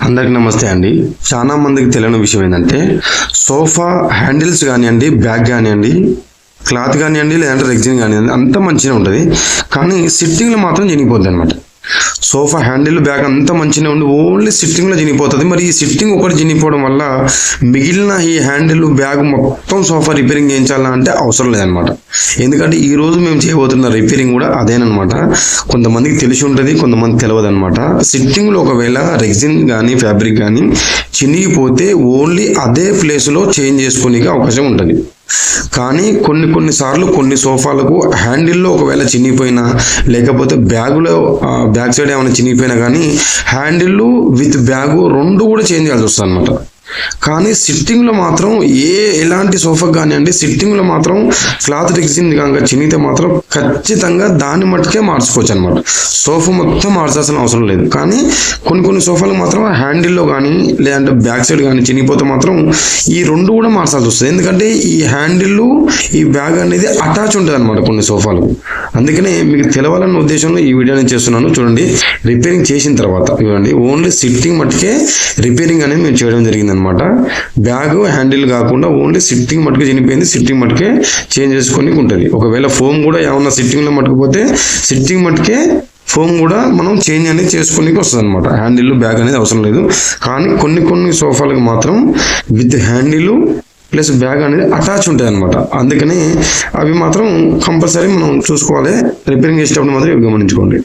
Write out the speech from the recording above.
అందరికి నమస్తే అండి. చాలా మందికి తెలియని విషయం ఏంటంటే సోఫా హ్యాండిల్స్ కానివ్వండి, బ్యాగ్ కానివ్వండి, క్లాత్ కానివ్వండి, లేదంటే రెగ్జిన్ కానివ్వండి అంత మంచిగా ఉంటుంది. కానీ సిట్టింగ్లో మాత్రం చినిగిపోద్ది అనమాట. సోఫా హ్యాండిల్ బ్యాగ్ అంతా మంచిగా ఉండి ఓన్లీ సిట్టింగ్లో చినిగిపోతుంది. మరి ఈ సిట్టింగ్ ఒకటి చినిగిపోవడం వల్ల మిగిలిన ఈ హ్యాండిల్ బ్యాగ్ మొత్తం సోఫా రిపేరింగ్ చేయించాలా అంటే అవసరం లేదనమాట. ఎందుకంటే ఈ రోజు మేము చేయబోతున్న రిపేరింగ్ కూడా అదేనమాట. కొంతమందికి తెలిసి ఉంటుంది, కొంతమంది తెలియదు అనమాట. సిట్టింగ్లో ఒకవేళ రెగ్జిన్ కానీ ఫ్యాబ్రిక్ కానీ చినిగిపోతే ఓన్లీ అదే ప్లేస్లో చేంజ్ చేసుకునే అవకాశం ఉంటుంది. కానీ కొన్ని సార్లు కొన్ని సోఫాలకు హ్యాండిల్లో ఒకవేళ చినిగిపోయినా, లేకపోతే బ్యాగులో బ్యాక్ సైడ్ ఏమైనా చినిగిపోయినా కానీ హ్యాండిల్ విత్ బ్యాగు రెండు కూడా చేంజ్ చేయాల్సి వస్తుంది అనమాట. కానీ సిట్టింగ్లో మాత్రం ఎలాంటి సోఫా కానివ్వండి, సిట్టింగ్లో మాత్రం క్లాత్ రెగ్జిన్ కనుక చినిగితే మాత్రం ఖచ్చితంగా దాన్ని మట్టుకే మార్చుకోవచ్చు అనమాట. సోఫా మొత్తం మార్చాల్సిన అవసరం లేదు. కానీ కొన్ని సోఫాలు మాత్రం హ్యాండిల్లో కానీ లేదంటే బ్యాక్ సైడ్ కానీ చినిగిపోతే మాత్రం ఈ రెండు కూడా మార్చాల్సి వస్తుంది. ఎందుకంటే ఈ హ్యాండిల్ ఈ బ్యాగ్ అనేది అటాచ్ ఉంటుంది అనమాట కొన్ని సోఫాలకు. అందుకనే మీకు తెలవాలన్న ఉద్దేశంలో ఈ వీడియో నేను చేస్తున్నాను. చూడండి, రిపేరింగ్ చేసిన తర్వాత చూడండి, ఓన్లీ సిట్టింగ్ మట్టుకే రిపేరింగ్ అనేది మేము చేయడం జరిగింది అనమాట. బ్యాగ్ హ్యాండిల్ కాకుండా ఓన్లీ సిట్టింగ్ మట్టుకే చనిపోయింది, సిట్టింగ్ మట్టుకే చేంజ్ చేసుకొని ఉంటుంది. ఒకవేళ ఫోమ్ కూడా ఏమన్నా సిట్టింగ్లో మట్టుకుపోతే సిట్టింగ్ మట్టుకే ఫోమ్ కూడా మనం చేంజ్ అనేది చేసుకోనికి వస్తుంది అనమాట. హ్యాండిల్ బ్యాగ్ అనేది అవసరం లేదు. కానీ కొన్ని సోఫాలకు మాత్రం విత్ హ్యాండిల్ ప్లస్ బ్యాగ్ అనేది అటాచ్ ఉంటుంది అనమాట. అందుకని అవి మాత్రం కంపల్సరీ మనం చూసుకోవాలి. రిపేరింగ్ చేసేటప్పుడు మాత్రం గమనించుకోండి.